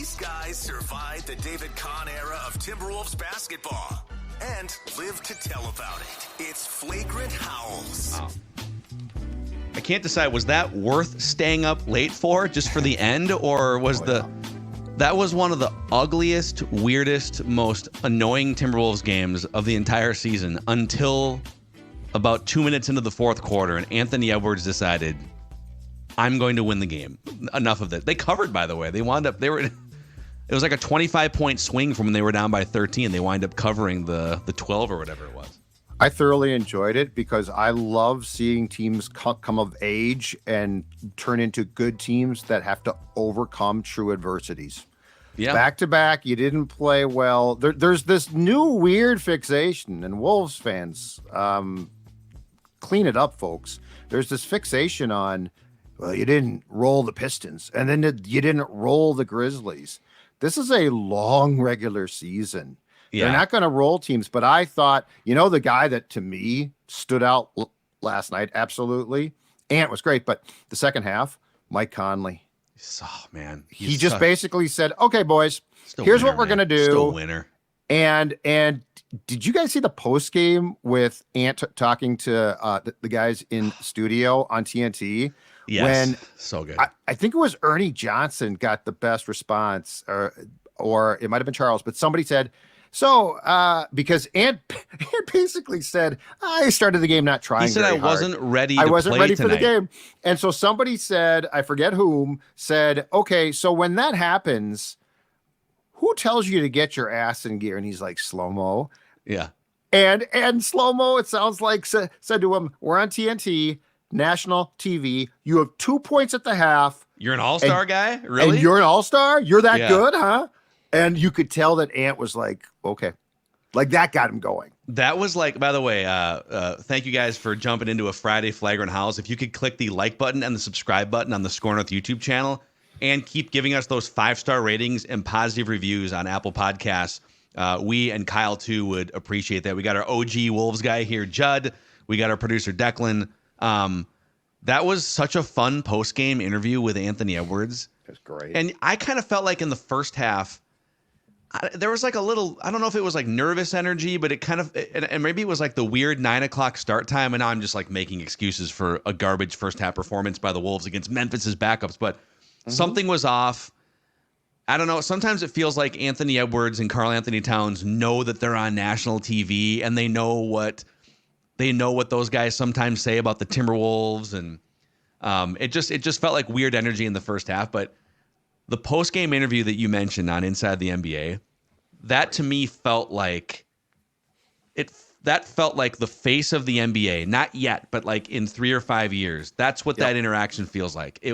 These guys survived the David Kahn era of Timberwolves basketball and live to tell about it. It's Flagrant Howls. Oh. I can't decide, was that worth staying up late for, just for the end, or was that was one of the ugliest, weirdest, most annoying Timberwolves games of the entire season until about 2 minutes into the fourth quarter, and Anthony Edwards decided, I'm going to win the game. Enough of that. They covered, by the way. It was like a 25-point swing from when they were down by 13. They wind up covering the 12 or whatever it was. I thoroughly enjoyed it because I love seeing teams come of age and turn into good teams that have to overcome true adversities. Yeah. Back to back, you didn't play well. There's this new weird fixation, and Wolves fans, clean it up, folks. There's this fixation on, well, you didn't roll the Pistons, and then you didn't roll the Grizzlies. This is a long regular season. Yeah. They're not going to roll teams, but I thought, the guy that to me stood out last night, absolutely. Ant was great, but the second half, Mike Conley. Oh, man. He just basically said, okay, boys, here's what we're going to do. Still winner. And did you guys see the post game with Ant talking to the guys in studio on TNT? Yes, when so good. I think it was Ernie Johnson got the best response, or it might have been Charles, but somebody said, because Ant basically said, I started the game not trying. He said very I wasn't hard. ready. I wasn't ready tonight. for the game, and so somebody said, I forget whom, said, okay, so when that happens, who tells you to get your ass in gear? And he's like, slow-mo. Yeah, and slow-mo. It sounds like said to him, we're on TNT, national TV. You have 2 points at the half. You're an all-star guy, really? And you're an all-star. You're that good, huh? And you could tell that Ant was like, okay. Like, that got him going. That was like, by the way, thank you guys for jumping into a Friday Flagrant Howls. If you could click the like button and the subscribe button on the SKOR North YouTube channel and keep giving us those 5-star ratings and positive reviews on Apple Podcasts, we and Kyle, too, would appreciate that. We got our OG Wolves guy here, Judd. We got our producer, Declan. That was such a fun post-game interview with Anthony Edwards. It was great. And I kind of felt like in the first half, there was like a little, I don't know if it was like nervous energy, but it kind of, and maybe it was like the weird 9:00 start time. And now I'm just like making excuses for a garbage first half performance by the Wolves against Memphis's backups, but something was off. I don't know. Sometimes it feels like Anthony Edwards and Karl Anthony Towns know that they're on national TV and they know what those guys sometimes say about the Timberwolves. And it just felt like weird energy in the first half, but the post-game interview that you mentioned on Inside the NBA, that to me felt like the face of the NBA. Not yet, but like in 3 or 5 years. That's what that interaction feels like. He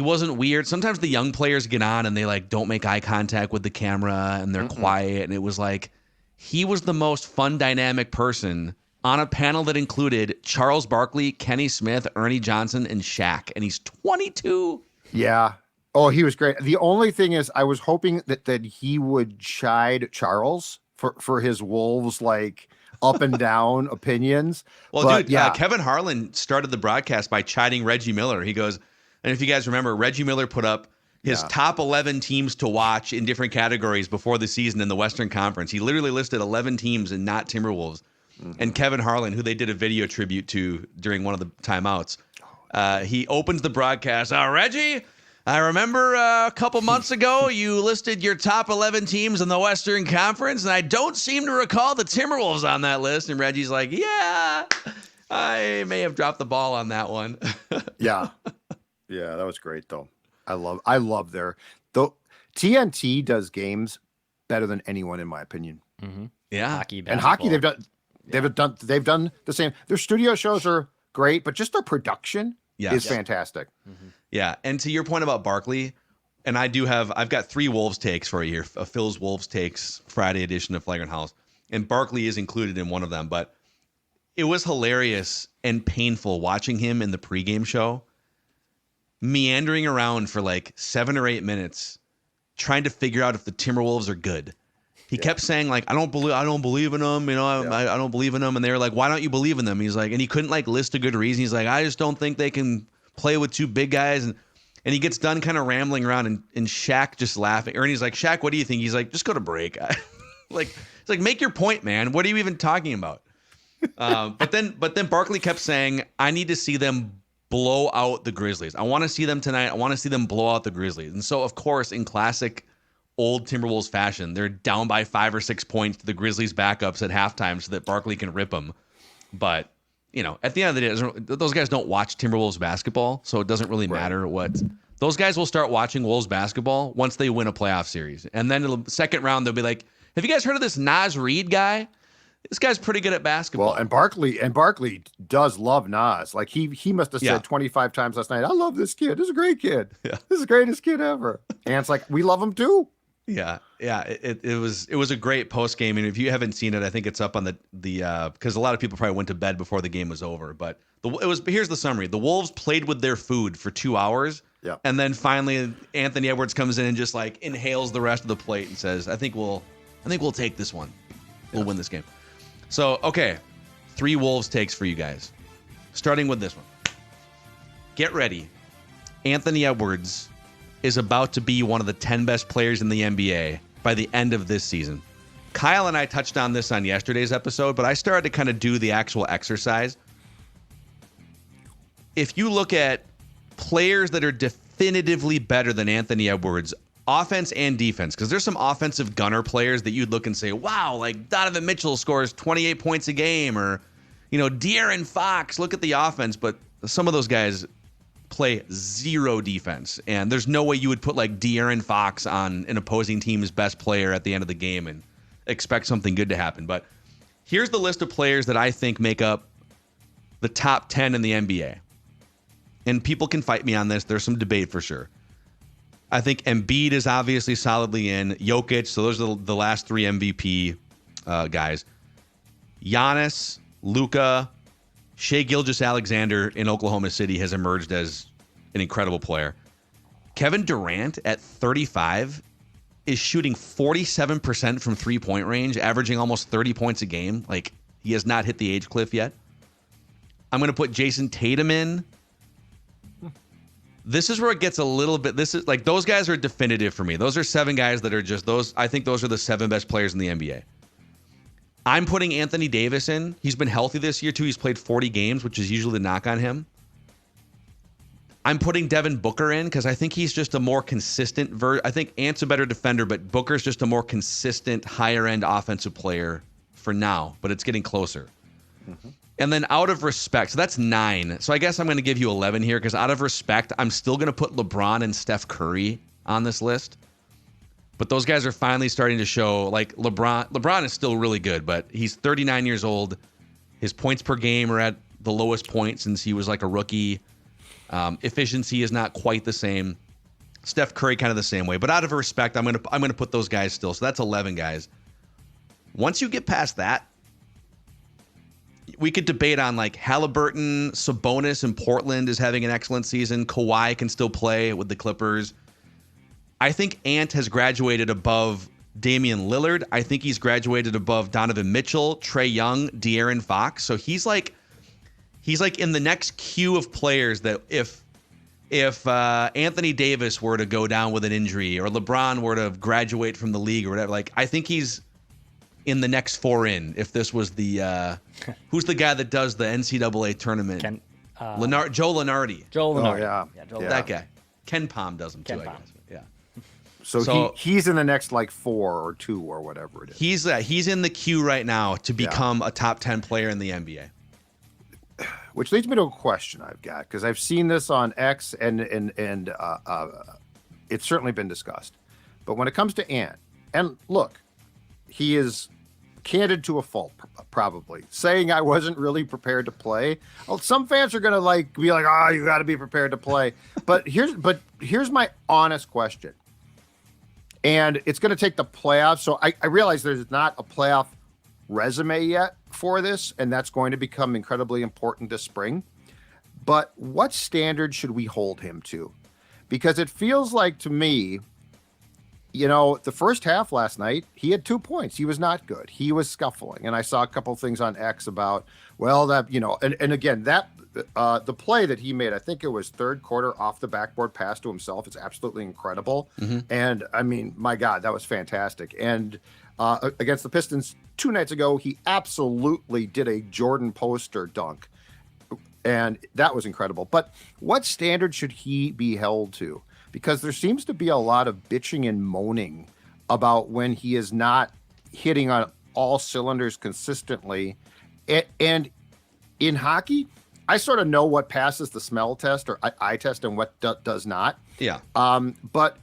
wasn't weird. Sometimes the young players get on and they like don't make eye contact with the camera and they're quiet. And it was like he was the most fun, dynamic person on a panel that included Charles Barkley, Kenny Smith, Ernie Johnson, and Shaq. And he's 22. Yeah. Oh, he was great. The only thing is I was hoping that he would chide Charles for his Wolves like up and down opinions. Well, but, dude, Kevin Harlan started the broadcast by chiding Reggie Miller. He goes, and if you guys remember, Reggie Miller put up his top 11 teams to watch in different categories before the season in the Western Conference. He literally listed 11 teams and not Timberwolves. And Kevin Harlan, who they did a video tribute to during one of the timeouts, he opens the broadcast. Reggie, I remember a couple months ago you listed your top 11 teams in the Western Conference, and I don't seem to recall the Timberwolves on that list. And Reggie's like, yeah, I may have dropped the ball on that one. Yeah, that was great, though. I love though TNT does games better than anyone, in my opinion. Mm-hmm. Yeah. Hockey, and hockey, they've done the same. Their studio shows are great, but just their production is fantastic. Mm-hmm. Yeah, and to your point about Barkley, and I've got 3 Wolves takes for you here, a Phil's Wolves takes Friday edition of Flagrant Howls, and Barkley is included in one of them, but it was hilarious and painful watching him in the pregame show, meandering around for like 7 or 8 minutes, trying to figure out if the Timberwolves are good. He kept saying like, I don't believe in them. I don't believe in them. And they were like, why don't you believe in them? He's like, and he couldn't like list a good reason. He's like, I just don't think they can play with 2 big guys. And And he gets done kind of rambling around, and Shaq just laughing. Ernie's like, Shaq, what do you think? He's like, just go to break. It's like, make your point, man. What are you even talking about? But then Barkley kept saying, I need to see them blow out the Grizzlies. I want to see them tonight. I want to see them blow out the Grizzlies. And so, of course, in classic old Timberwolves fashion, they're down by 5 or 6 points to the Grizzlies backups at halftime so that Barkley can rip them. But, at the end of the day, those guys don't watch Timberwolves basketball, so it doesn't really matter what. Those guys will start watching Wolves basketball once they win a playoff series. And then the second round, they'll be like, have you guys heard of this Naz Reid guy? This guy's pretty good at basketball. Well, and Barkley does love Nas. Like he must have said 25 times last night, I love this kid. This is a great kid. Yeah. This is the greatest kid ever. And it's like, we love him too. Yeah. It was a great post game. And if you haven't seen it, I think it's up on the because a lot of people probably went to bed before the game was over. But here's the summary. The Wolves played with their food for 2 hours. Yeah. And then finally Anthony Edwards comes in and just like inhales the rest of the plate and says, I think we'll take this one. We'll win this game. So, okay, 3 Wolves takes for you guys. Starting with this one. Get ready. Anthony Edwards is about to be one of the 10 best players in the NBA by the end of this season. Kyle and I touched on this on yesterday's episode, but I started to kind of do the actual exercise. If you look at players that are definitively better than Anthony Edwards, offense and defense, because there's some offensive gunner players that you'd look and say, wow, like Donovan Mitchell scores 28 points a game, or, De'Aaron Fox, look at the offense. But some of those guys play zero defense, and there's no way you would put like De'Aaron Fox on an opposing team's best player at the end of the game and expect something good to happen. But here's the list of players that I think make up the top 10 in the NBA. And people can fight me on this. There's some debate for sure. I think Embiid is obviously solidly in. Jokic, so those are the last 3 MVP guys. Giannis, Luka, Shai Gilgeous-Alexander in Oklahoma City has emerged as an incredible player. Kevin Durant at 35 is shooting 47% from three-point range, averaging almost 30 points a game. Like, he has not hit the age cliff yet. I'm going to put Jason Tatum in. This is where it gets a little bit. This is like, those guys are definitive for me. Those are 7 guys that are just those. I think those are the 7 best players in the NBA. I'm putting Anthony Davis in. He's been healthy this year too. He's played 40 games, which is usually the knock on him. I'm putting Devin Booker in because I think he's just a more consistent I think Ant's a better defender, but Booker's just a more consistent, higher end offensive player for now. But it's getting closer. Mm-hmm. And then out of respect, so that's 9. So I guess I'm going to give you 11 here because out of respect, I'm still going to put LeBron and Steph Curry on this list. But those guys are finally starting to show, like LeBron is still really good, but he's 39 years old. His points per game are at the lowest point since he was like a rookie. Efficiency is not quite the same. Steph Curry kind of the same way. But out of respect, I'm going to put those guys still. So that's 11 guys. Once you get past that, we could debate on like Halliburton, Sabonis in Portland is having an excellent season. Kawhi can still play with the Clippers. I think Ant has graduated above Damian Lillard. I think he's graduated above Donovan Mitchell, Trae Young, De'Aaron Fox. So he's like in the next queue of players that if Anthony Davis were to go down with an injury or LeBron were to graduate from the league or whatever, like I think he's in the next 4 in. If this was the who's the guy that does the NCAA tournament? Joe Lunardi. Joe Lunardi. That guy. Ken Pom does them too, I guess. Yeah. So he's in the next like 4 or 2 or whatever it is. He's in the queue right now to become a top 10 player in the NBA. Which leads me to a question I've got, because I've seen this on X and it's certainly been discussed. But when it comes to Ant, and look, he is candid to a fault, probably saying I wasn't really prepared to play. Well, some fans are gonna be like, "Oh, you got to be prepared to play." But here's my honest question, and it's going to take the playoffs. So I realize there's not a playoff resume yet for this, and that's going to become incredibly important this spring. But what standard should we hold him to? Because it feels like to me, the first half last night, he had 2 points. He was not good. He was scuffling. And I saw a couple of things on X about, well, that, and again, that the play that he made, I think it was third quarter off the backboard pass to himself. It's absolutely incredible. And I mean, my God, that was fantastic. And against the Pistons 2 nights ago, he absolutely did a Jordan poster dunk. And that was incredible. But what standard should he be held to? Because there seems to be a lot of bitching and moaning about when he is not hitting on all cylinders consistently. And in hockey, I sort of know what passes the smell test or eye test and what does not. Yeah. But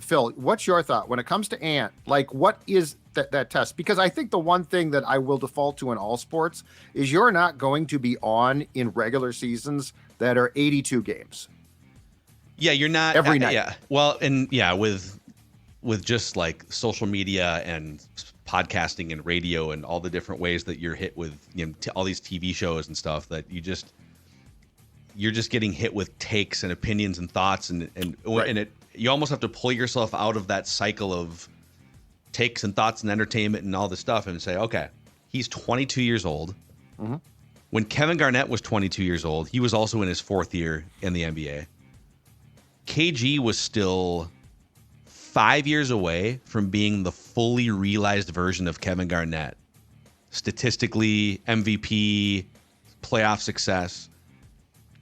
Phil, what's your thought when it comes to Ant? Like, what is that test? Because I think the one thing that I will default to in all sports is you're not going to be on in regular seasons that are 82 games. Yeah, you're not every night. Yeah. Well, and yeah, with just like social media and podcasting and radio and all the different ways that you're hit with, all these TV shows and stuff, that you're just getting hit with takes and opinions and thoughts and it, you almost have to pull yourself out of that cycle of takes and thoughts and entertainment and all this stuff and say, okay, he's 22 years old. When Kevin Garnett was 22 years old, he was also in his 4th year in the NBA. KG was still 5 years away from being the fully realized version of Kevin Garnett. Statistically, MVP, playoff success.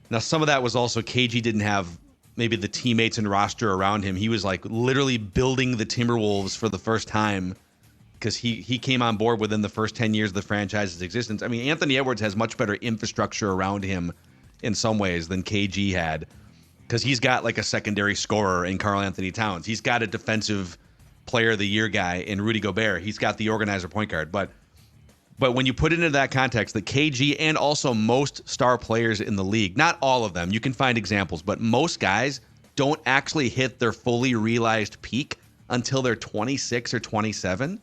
Now, some of that was also KG didn't have maybe the teammates and roster around him. He was like literally building the Timberwolves for the first time because he came on board within the first 10 years of the franchise's existence. I mean, Anthony Edwards has much better infrastructure around him in some ways than KG had, because he's got like a secondary scorer in Karl Anthony Towns. He's got a defensive player of the year guy in Rudy Gobert. He's got the organizer point guard. But when you put it into that context, that KG and also most star players in the league, not all of them, you can find examples, but most guys don't actually hit their fully realized peak until they're 26 or 27.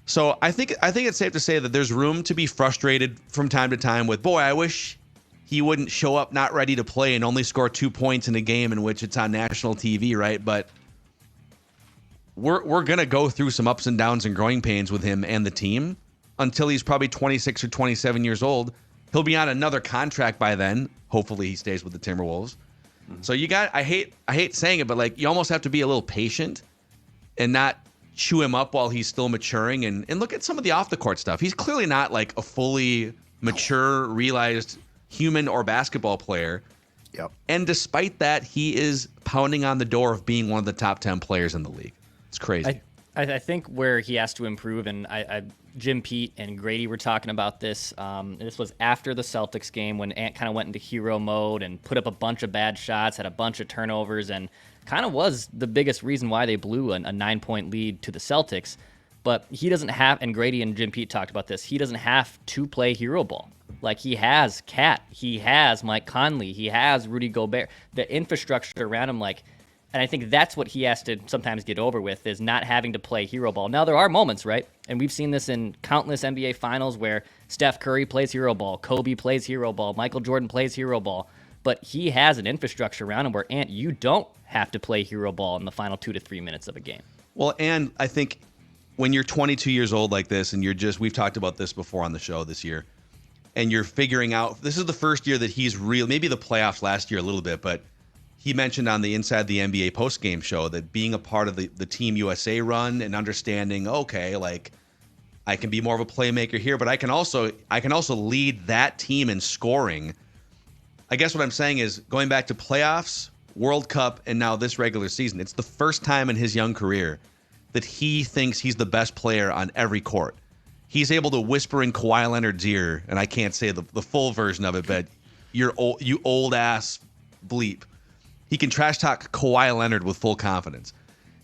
So I think it's safe to say that there's room to be frustrated from time to time with, boy, I wish he wouldn't show up not ready to play and only score 2 points in a game in which it's on national TV, right? But we're going to go through some ups and downs and growing pains with him and the team until he's probably 26 or 27 years old. He'll be on another contract by then. Hopefully he stays with the Timberwolves. So I hate saying it, but like you almost have to be a little patient and not chew him up while he's still maturing and look at some of the off the court stuff. He's clearly not like a fully mature, realized human or basketball player. Yep. And despite that, he is pounding on the door of being one of the top 10 players in the league. It's crazy. I think where he has to improve, and Jim Pete and Grady were talking about this. This was after the Celtics game when Ant kind of went into hero mode and put up a bunch of bad shots, had a bunch of turnovers, and kind of was the biggest reason why they blew a 9-point lead to the Celtics. But he doesn't have, and Grady and Jim Pete talked about this, he doesn't have to play hero ball. Like, he has Cat, he has Mike Conley, he has Rudy Gobert, the infrastructure around him, like, and I think that's what he has to sometimes get over with, is not having to play hero ball. Now, there are moments, right? And we've seen this in countless NBA finals where Steph Curry plays hero ball, Kobe plays hero ball, Michael Jordan plays hero ball, but he has an infrastructure around him where, Ant, you don't have to play hero ball in the final 2 to 3 minutes of a game. Well, and I think when you're 22 years old like this, and we've talked about this before on the show this year, and you're figuring out, this is the first year that he's real, maybe the playoffs last year a little bit, but he mentioned on the Inside the NBA postgame show that being a part of the Team USA run and understanding, okay, like I can be more of a playmaker here, but I can also lead that team in scoring. I guess what I'm saying is, going back to playoffs, World Cup, and now this regular season, it's the first time in his young career that he thinks he's the best player on every court. He's able to whisper in Kawhi Leonard's ear, and I can't say the full version of it, but you old ass bleep. He can trash talk Kawhi Leonard with full confidence.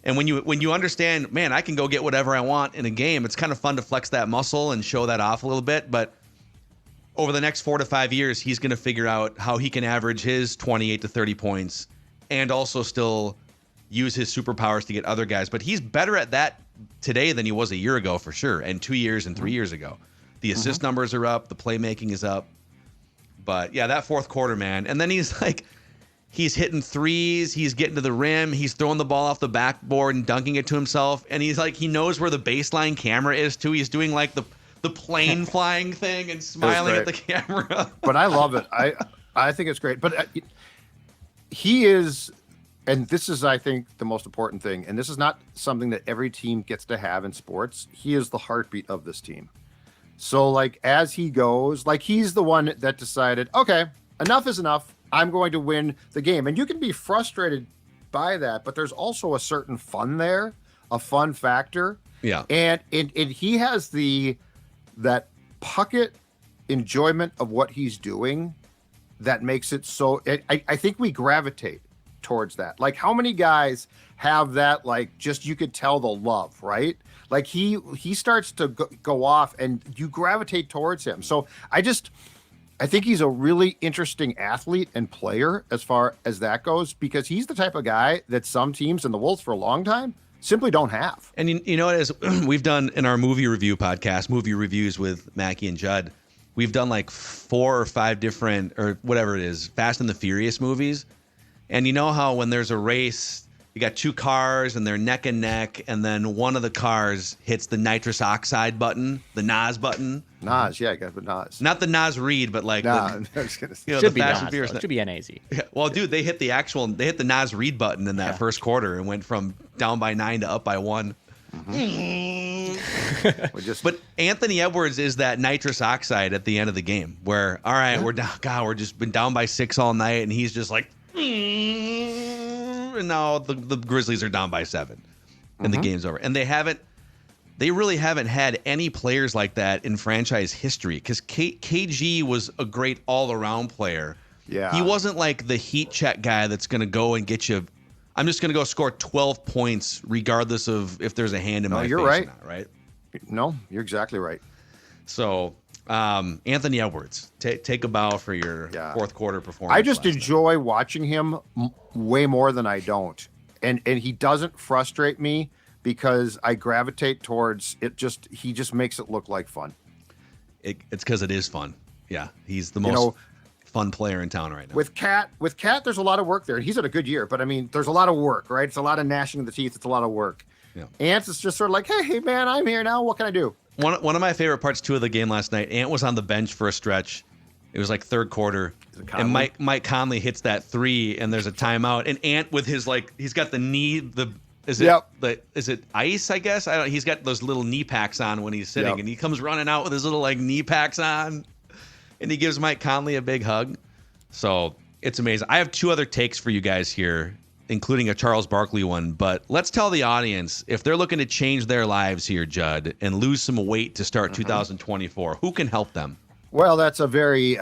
And when you understand, man, I can go get whatever I want in a game, it's kind of fun to flex that muscle and show that off a little bit. But over the next 4 to 5 years, he's going to figure out how he can average his 28 to 30 points and also still use his superpowers to get other guys. But he's better at that today than he was a year ago, for sure, and 2 years and 3 years ago. The assist numbers are up. The playmaking is up. But, yeah, that fourth quarter, man. And then he's like, he's hitting threes. He's getting to the rim. He's throwing the ball off the backboard and dunking it to himself. And he's like, he knows where the baseline camera is, too. He's doing like the the plane flying thing and smiling at the camera. But I love it. I think it's great. But he is, and this is, I think, the most important thing, and this is not something that every team gets to have in sports. He is the heartbeat of this team. So, like, as he goes, like, he's the one that decided, okay, enough is enough. I'm going to win the game. And you can be frustrated by that, but there's also a certain fun there, a fun factor. Yeah. And he has that Puckett enjoyment of what he's doing that makes it so, I think we gravitate towards that. Like, how many guys have that, like, just, you could tell the love, right? Like, he starts to go off and you gravitate towards him. So I think he's a really interesting athlete and player as far as that goes, because he's the type of guy that some teams in the Wolves for a long time simply don't have. And you know what is, we've done in our movie review podcast, movie reviews with Mackie and Judd, we've done like 4 or 5 different, or whatever it is, Fast and the Furious movies. And you know how when there's a race, you got 2 cars and they're neck and neck, and then one of the cars hits the nitrous oxide button, the NOS button. NOS, yeah, I got the NOS. Not the NOS Reed, but like I was gonna say. You know, Should the be Fast and NOS, Furious. though. It should be NAZ. Yeah, well, dude, they hit the NOS Reed button in that first quarter and went from down by 9 to up by 1. But Anthony Edwards is that nitrous oxide at the end of the game where, all right, we're down. God, we're just been down by 6 all night, and he's just like, and now the Grizzlies are down by 7, and the game's over. And they really haven't had any players like that in franchise history, because KG was a great all-around player. Yeah, he wasn't like the heat check guy that's going to go and get you. I'm just going to go score 12 points regardless of if there's a hand in my face. You're right. Or not, right? No, you're exactly right. So, Anthony Edwards, take a bow for your fourth quarter performance. I just enjoy watching him way more than I don't. And he doesn't frustrate me because I gravitate towards it. He just makes it look like fun. It's because it is fun. Yeah, he's the most fun player in town right now. With Cat, there's a lot of work there. He's had a good year, but I mean, there's a lot of work, right? It's a lot of gnashing of the teeth. It's a lot of work. Yeah. Ants is just sort of like, hey, man, I'm here now. What can I do? One of my favorite parts too of the game last night, Ant was on the bench for a stretch. It was like third quarter, and Mike Conley hits that 3, and there's a timeout. And Ant with his he's got the knee is it ice? I guess he's got those little knee packs on when he's sitting, and he comes running out with his little knee packs on, and he gives Mike Conley a big hug. So it's amazing. I have 2 other takes for you guys here, including a Charles Barkley one. But let's tell the audience, if they're looking to change their lives here, Judd, and lose some weight to start 2024, who can help them? Well, that's a very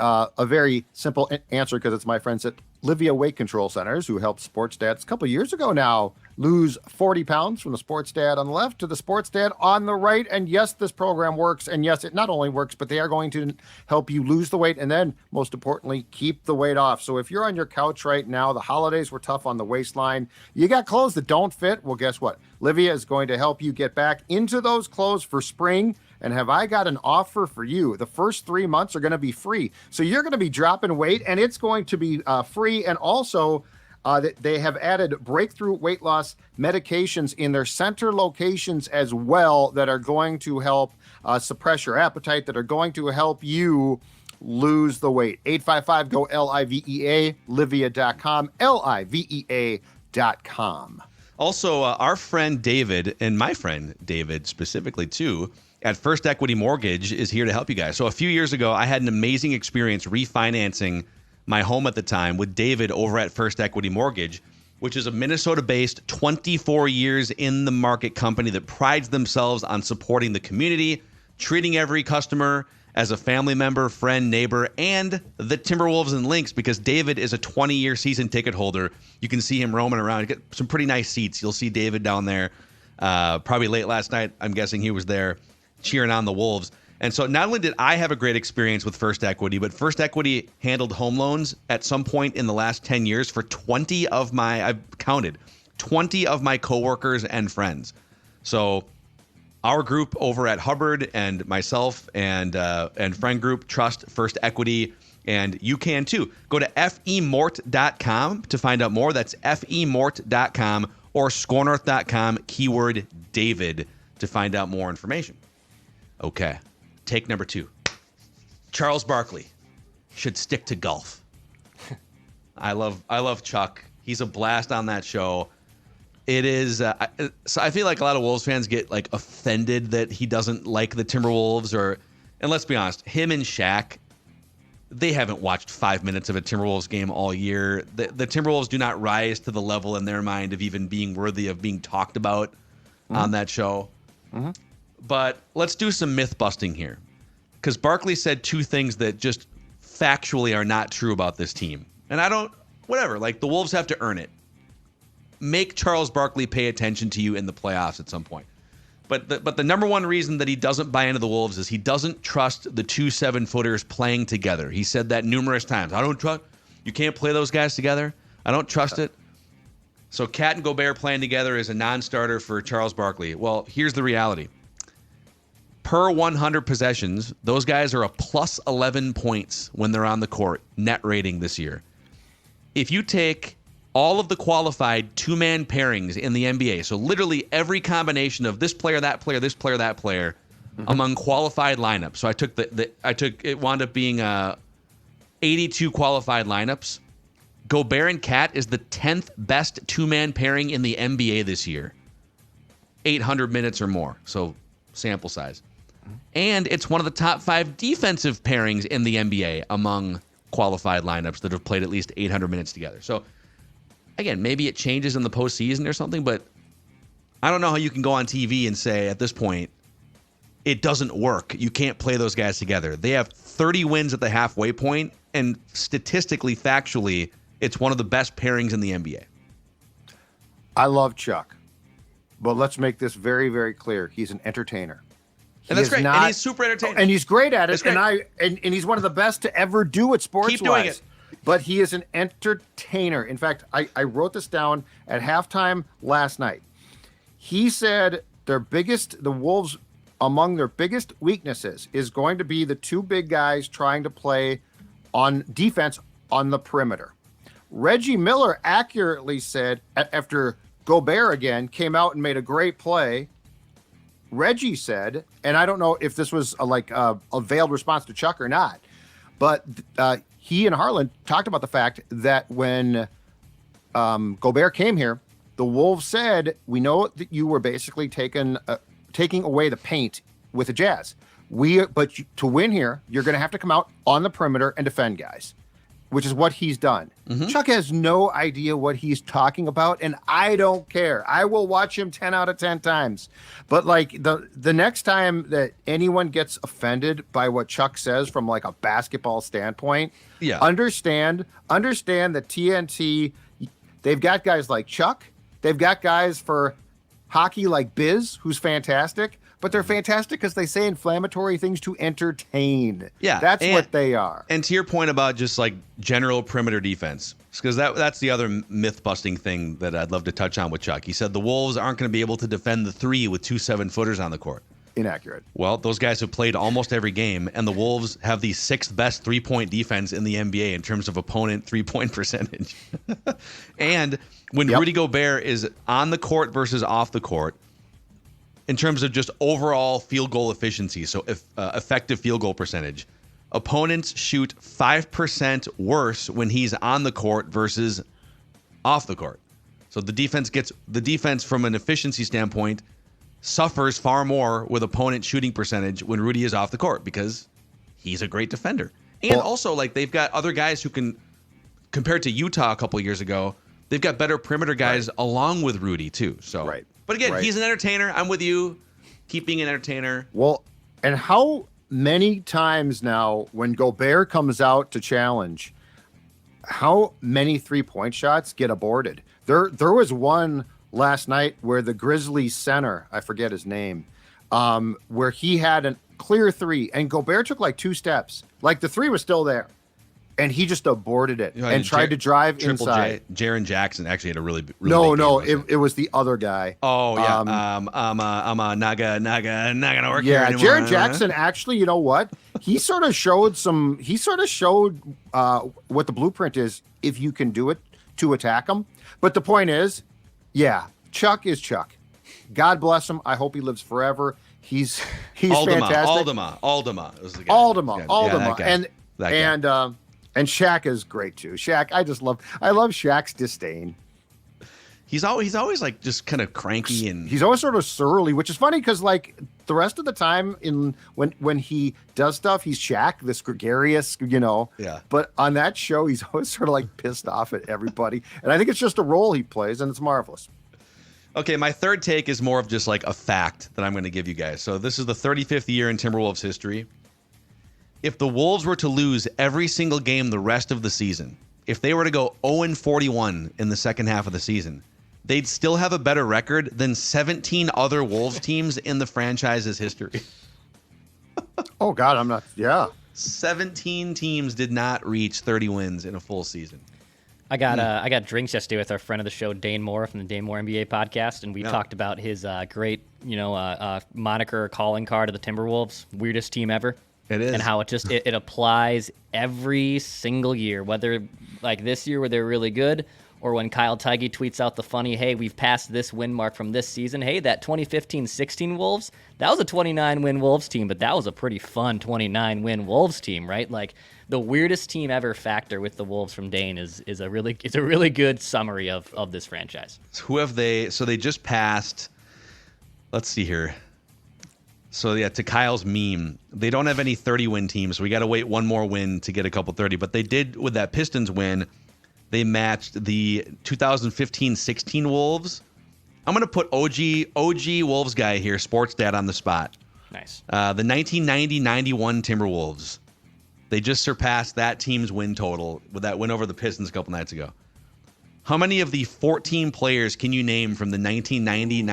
simple answer, because it's my friends at Livia Weight Control Centers, who helped sports dads a couple of years ago now lose 40 pounds from the sports dad on the left to the sports dad on the right. And yes, this program works. And yes, it not only works, but they are going to help you lose the weight and then, most importantly, keep the weight off. So if you're on your couch right now, the holidays were tough on the waistline, you got clothes that don't fit. Well, guess what? Livia is going to help you get back into those clothes for spring. And have I got an offer for you? The first 3 months are going to be free. So you're going to be dropping weight, and it's going to be free. And also, they have added breakthrough weight loss medications in their center locations as well that are going to help suppress your appetite, that are going to help you lose the weight. 855-GO-LIVEA, Livia.com, LIVEA.com. Also, our friend David, and my friend David specifically too, at First Equity Mortgage is here to help you guys. So a few years ago, I had an amazing experience refinancing my home at the time with David over at First Equity Mortgage, which is a Minnesota-based 24 years in the market company that prides themselves on supporting the community, treating every customer as a family member, friend, neighbor, and the Timberwolves and Lynx, because David is a 20-year season ticket holder. You can see him roaming around. You get some pretty nice seats. You'll see David down there. Probably late last night, I'm guessing he was there cheering on the Wolves. And so not only did I have a great experience with First Equity, but First Equity handled home loans at some point in the last 10 years for 20 of my coworkers and friends. So our group over at Hubbard and myself and friend group trust First Equity, and you can too. Go to femort.com to find out more. That's femort.com or scorenorth.com, keyword David, to find out more information. Okay, Take number 2. Charles Barkley should stick to golf. I love Chuck. He's a blast on that show. It is. So I feel like a lot of Wolves fans get like offended that he doesn't like the Timberwolves, and let's be honest, him and Shaq, they haven't watched 5 minutes of a Timberwolves game all year. The Timberwolves do not rise to the level in their mind of even being worthy of being talked about on that show. Mm-hmm. But let's do some myth busting here, because Barkley said 2 things that just factually are not true about this team. And whatever, like the Wolves have to earn it. Make Charles Barkley pay attention to you in the playoffs at some point. But the number one reason that he doesn't buy into the Wolves is he doesn't trust the 2 7-footers playing together. He said that numerous times. I don't trust. You can't play those guys together. I don't trust it. So Cat and Gobert playing together is a non-starter for Charles Barkley. Well, here's the reality. Per 100 possessions, those guys are a plus 11 points when they're on the court, net rating this year. If you take all of the qualified 2-man pairings in the NBA, so literally every combination of this player, that player, this player, that player, among qualified lineups. So it wound up being 82 qualified lineups. Gobert and Cat is the 10th best 2-man pairing in the NBA this year. 800 minutes or more, so sample size. And it's one of the top 5 defensive pairings in the NBA among qualified lineups that have played at least 800 minutes together. So again, maybe it changes in the postseason or something, but I don't know how you can go on TV and say at this point, it doesn't work. You can't play those guys together. They have 30 wins at the halfway point, and statistically, factually, it's one of the best pairings in the NBA. I love Chuck, but let's make this very, very clear. He's an entertainer. And that's great. And he's super entertaining. And he's great at it. And he's one of the best to ever do it sports-wise. Keep doing it. But he is an entertainer. In fact, I wrote this down at halftime last night. He said the Wolves, among their biggest weaknesses is going to be the 2 big guys trying to play on defense on the perimeter. Reggie Miller accurately said, after Gobert again came out and made a great play, Reggie said, and I don't know if this was a veiled response to Chuck or not, but he and Harlan talked about the fact that when Gobert came here, the Wolves said, we know that you were basically taking away the paint with the Jazz. But to win here, you're going to have to come out on the perimeter and defend guys, which is what he's done. Mm-hmm. Chuck has no idea what he's talking about, and I don't care. I will watch him 10 out of 10 times. But like the next time that anyone gets offended by what Chuck says from like a basketball standpoint, understand that TNT, they've got guys like Chuck. They've got guys for hockey like Biz, who's fantastic. But they're fantastic because they say inflammatory things to entertain. Yeah. That's what they are. And to your point about just like general perimeter defense, because that's the other myth-busting thing that I'd love to touch on with Chuck. He said the Wolves aren't going to be able to defend the 3 with 2 7-footers on the court. Inaccurate. Well, those guys have played almost every game, and the Wolves have the 6th best 3-point defense in the NBA in terms of opponent 3-point percentage. And when Rudy Gobert is on the court versus off the court, in terms of just overall field goal efficiency, so effective field goal percentage, opponents shoot 5% worse when he's on the court versus off the court. So the defense from an efficiency standpoint suffers far more with opponent shooting percentage when Rudy is off the court because he's a great defender. And also, like, they've got other guys who can, compared to Utah a couple years ago, they've got better perimeter guys along with Rudy too. So But again, he's an entertainer. I'm with you. Keep being an entertainer. Well, and how many times now when Gobert comes out to challenge, how many 3-point shots get aborted? There was one last night where the Grizzlies center, I forget his name, where he had a clear 3 and Gobert took like 2 steps. Like the 3 was still there. And he just aborted it and tried to drive inside. Jaren Jackson actually had a really no, it was the other guy. Oh yeah, I'm not gonna work here anymore. Jaren Jackson actually, you know what? He sort of showed what the blueprint is if you can do it to attack him. But the point is, Chuck is Chuck. God bless him. I hope he lives forever. He's Aldama, fantastic. Aldama was the guy. Aldama, Yeah, and Shaq is great too. Shaq, I love Shaq's disdain. He's always like just kind of cranky, and he's always sort of surly, which is funny because like the rest of the time when he does stuff, he's Shaq, this gregarious, Yeah. But on that show, he's always sort of like pissed off at everybody, and I think it's just a role he plays, and it's marvelous. Okay, my third take is more of just like a fact that I'm going to give you guys. So this is the 35th year in Timberwolves history. If the Wolves were to lose every single game the rest of the season, if they were to go 0-41 in the second half of the season, they'd still have a better record than 17 other Wolves teams in the franchise's history. Oh, God, 17 teams did not reach 30 wins in a full season. I got drinks yesterday with our friend of the show, Dane Moore from the Dane Moore NBA podcast, and we talked about his great, moniker or calling card of the Timberwolves, weirdest team ever. It is. And how it applies every single year, whether like this year where they're really good, or when Kyle Teige tweets out the funny, hey, we've passed this win mark from this season. Hey, that 2015-16 Wolves, that was a 29-win Wolves team, but that was a pretty fun 29-win Wolves team, right? Like the weirdest team ever factor with the Wolves from Dane is a really good summary of this franchise. So they just passed, let's see here. So yeah, to Kyle's meme, they don't have any 30-win teams. So we got to wait one more win to get a couple 30, but they did with that Pistons win. They matched the 2015-16 Wolves. I'm going to put OG Wolves guy here, sports dad, on the spot. Nice. The 1990-91 Timberwolves. They just surpassed that team's win total with that win over the Pistons a couple nights ago. How many of the 14 players can you name from the 1990-91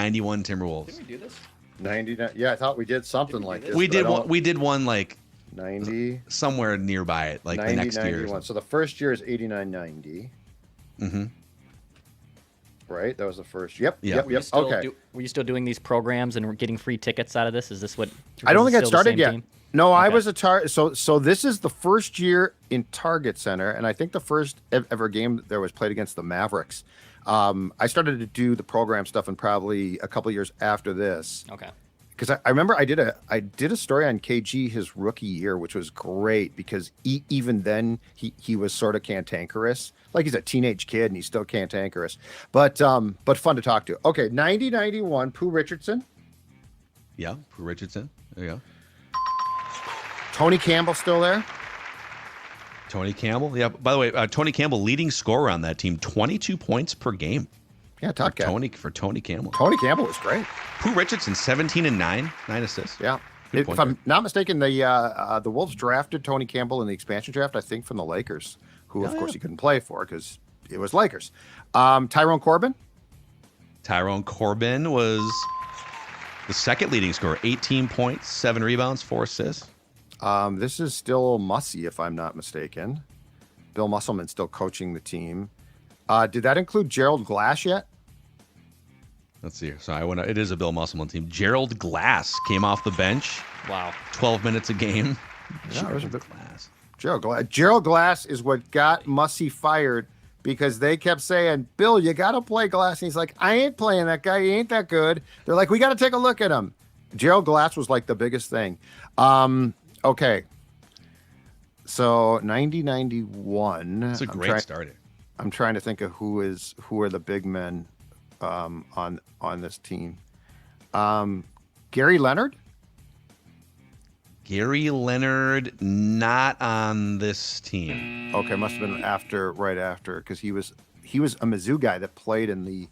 Timberwolves? Did we do this? 99. Yeah, I thought we did something like this. We did one like 90 somewhere nearby it, like 90, the next 91. Year. So the first year is 89-90. Mm-hmm. Right, that was the first. Yep. Okay. Were you still doing these programs and getting free tickets out of this? Is this what? I don't think it started yet. Team? No, okay. I was a Target. So this is the first year in Target Center, and I think the first ever game there was played against the Mavericks. I started to do the program stuff, and probably a couple of years after this. Okay. Because I remember I did a story on KG his rookie year, which was great because even then he was sort of cantankerous. Like he's a teenage kid and he's still cantankerous, but fun to talk to. Okay, 90-91, Pooh Richardson. Yeah, Pooh Richardson. There you go. Tony Campbell still there? Tony Campbell. Yeah. By the way, Tony Campbell leading scorer on that team, 22 points per game. Yeah, top guy. For Tony Campbell. Tony Campbell was great. Pooh Richardson, 17 and 9 assists. Yeah. If I'm not mistaken, the Wolves drafted Tony Campbell in the expansion draft, I think, from the Lakers, who of course he couldn't play for because it was Lakers. Tyrone Corbin. Tyrone Corbin was the second leading scorer, 18 points, 7 rebounds, 4 assists. This is still Mussy, if I'm not mistaken. Bill Musselman still coaching the team. Did that include Gerald Glass yet? Let's see. So it is a Bill Musselman team. Gerald Glass came off the bench. Wow. 12 minutes a game. Yeah, Gerald Glass. Gerald Glass is what got Mussy fired because they kept saying, Bill, you got to play Glass. And he's like, I ain't playing that guy. He ain't that good. They're like, we got to take a look at him. Gerald Glass was like the biggest thing. Okay. So 90-91. It's a great start. I'm trying to think of who are the big men on this team. Gary Leonard? Gary Leonard not on this team. Okay, must have been right after, because he was a Mizzou guy that played in the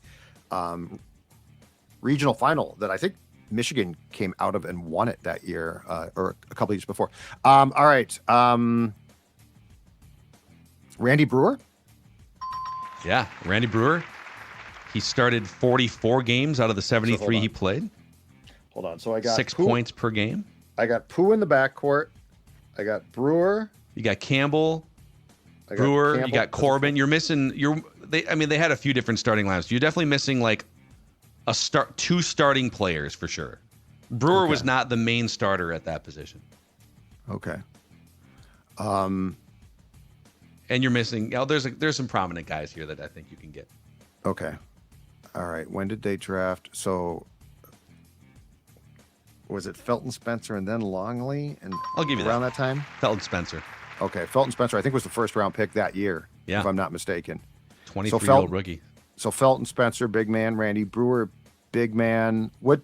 regional final that I think Michigan came out of and won it that year, or a couple of years before. All right. Randy Brewer? Yeah, Randy Brewer. He started 44 games out of the 73 he played. Hold on. So I got 6 points per game. I got Pooh in the backcourt. I got Brewer. You got Campbell. Brewer. You got Corbin. You're missing. They had a few different starting lineups. You're definitely missing like two starting players for sure. Brewer was not the main starter at that position. Okay. And you're missing. There's some prominent guys here that I think you can get. Okay. All right. When did they draft? So Was it Felton Spencer and then Longley? And I'll give you around that time? Felton Spencer. Okay, Felton Spencer, I think was the first round pick that year, if I'm not mistaken. 23-year-old rookie. So Felton Spencer, big man. Randy Brewer, big man. What?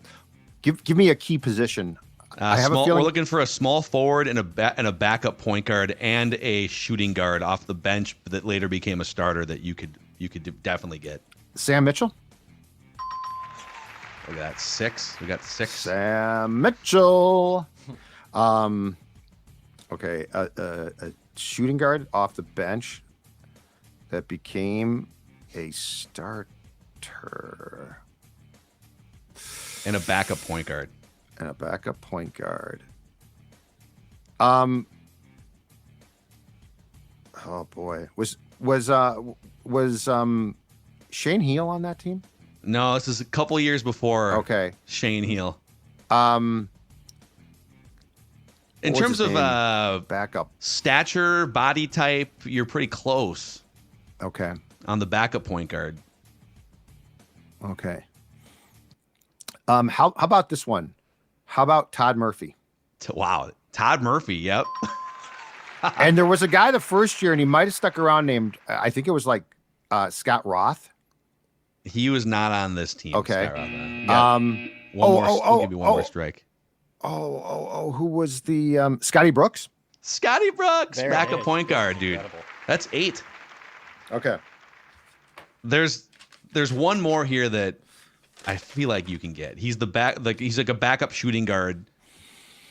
Give me a key position. I have a feeling we're looking for a small forward and a backup point guard and a shooting guard off the bench that later became a starter that you could definitely get. Sam Mitchell. We got 6. Sam Mitchell. Okay, a shooting guard off the bench that became a starter. And a backup point guard. Oh boy. Was Shane Heal on that team? No, this is a couple years before Shane Heal. In terms of backup stature, body type, you're pretty close. Okay. On the backup point guard. Okay. How about this one? How about Todd Murphy? Wow. Todd Murphy, yep. And there was a guy the first year, and he might have stuck around named, I think it was like Scott Roth. He was not on this team. Okay. We'll give you one more strike. Who was the Scotty Brooks? Scotty Brooks, backup point guard, dude. Incredible. That's 8. Okay. There's one more here that I feel like you can get. He's he's like a backup shooting guard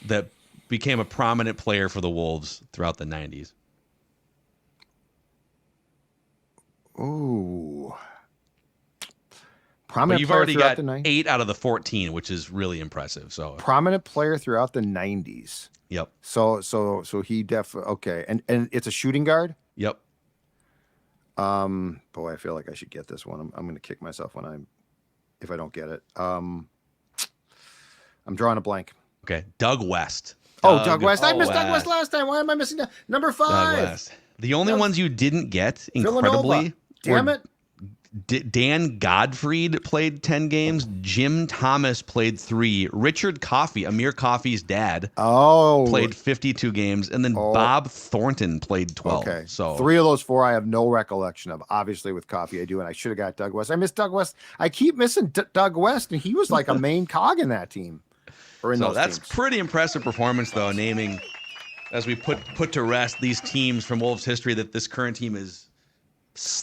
that became a prominent player for the Wolves throughout the 90s. Ooh. But you've already got 8 out of the 14, which is really impressive. So prominent player throughout the 90s. Yep. So he definitely okay. And it's a shooting guard? Yep. Boy, I feel like I should get this one. I'm going to kick myself if I don't get it. I'm drawing a blank. Okay. Doug West. Doug West. I missed Doug West last time. Why am I missing number 5? Doug West. The only ones you didn't get, incredibly, damn it. Dan Godfried played 10 games. Jim Thomas played 3. Richard Coffey, Amir Coffey's dad, played 52 games. And then Bob Thornton played 12. Okay. So 3 of those 4 I have no recollection of. Obviously with Coffey I do, and I should have got Doug West. I missed Doug West. I keep missing Doug West, and he was like a main cog in that team. That's pretty impressive performance, though, naming, as we put to rest these teams from Wolves history, that this current team is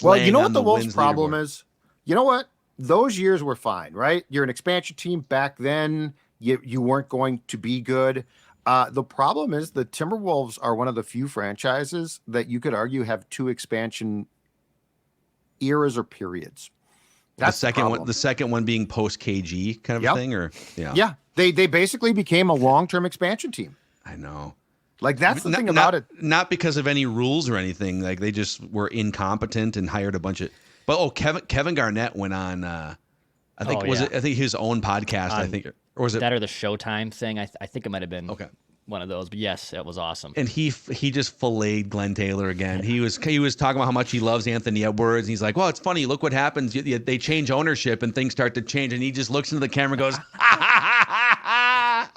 well, you know what the Wolves' problem is? You know what? Those years were fine, right? You're an expansion team. Back then, you weren't going to be good. The problem is the Timberwolves are one of the few franchises that you could argue have 2 expansion eras or periods. That's the second one being post KG kind of a thing, or yeah. They basically became a long-term expansion team. I know. Like that's the thing about it. Not because of any rules or anything. Like they just were incompetent and hired a bunch of. But Kevin Garnett went on. I think I think his own podcast. I think, or was it that or the Showtime thing? I think it might have been one of those. But yes, it was awesome. And he just filleted Glenn Taylor again. He was talking about how much he loves Anthony Edwards. And he's like, well, it's funny. Look what happens. They change ownership and things start to change. And he just looks into the camera and goes, wow.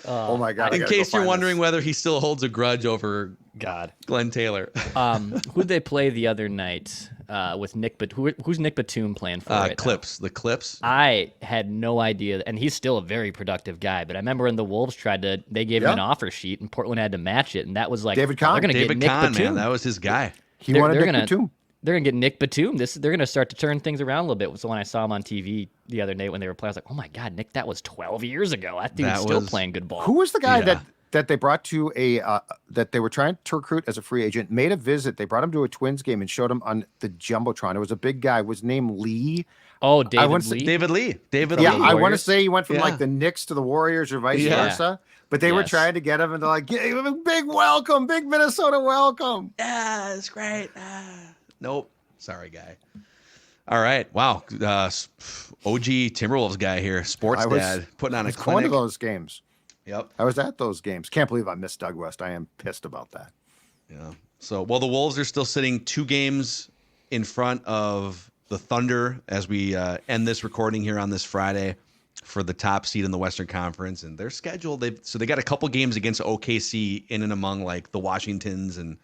Oh my God! In case you're wondering whether he still holds a grudge over Glenn Taylor. Who'd they play the other night with Nick? But who's Nick Batum playing for? Right Clips. Now? The Clips. I had no idea, and he's still a very productive guy. But I remember when the Wolves they gave him an offer sheet, and Portland had to match it, and that was like David Kahn. They're going to get Nick Batum. Man, that was his guy. He wanted Nick Batum. They're going to get Nick Batum. They're going to start to turn things around a little bit. So when I saw him on TV the other night when they were playing, I was like, oh my God, Nick, that was 12 years ago. That dude's still playing good ball. Who was the guy that they brought to that they were trying to recruit as a free agent, made a visit. They brought him to a Twins game and showed him on the Jumbotron. It was a big guy. Was named Lee. Oh, David Lee. Yeah, I want to say he went from like the Knicks to the Warriors or vice versa. But they were trying to get him, and they're like, give him a big welcome, big Minnesota welcome. Yeah, it's great. Nope. Sorry, guy. All right. Wow. OG Timberwolves guy here. Sports dad putting on a clinic. One of those games. Yep. I was at those games. Can't believe I missed Doug West. I am pissed about that. Yeah. So, the Wolves are still sitting 2 games in front of the Thunder as we end this recording here on this Friday. for the top seed in the Western Conference, and their schedule. They got a couple games against OKC in and among like the Washingtons and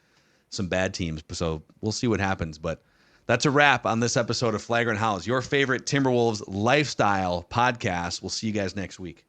some bad teams. So we'll see what happens. But that's a wrap on this episode of Flagrant Howls, your favorite Timberwolves lifestyle podcast. We'll see you guys next week.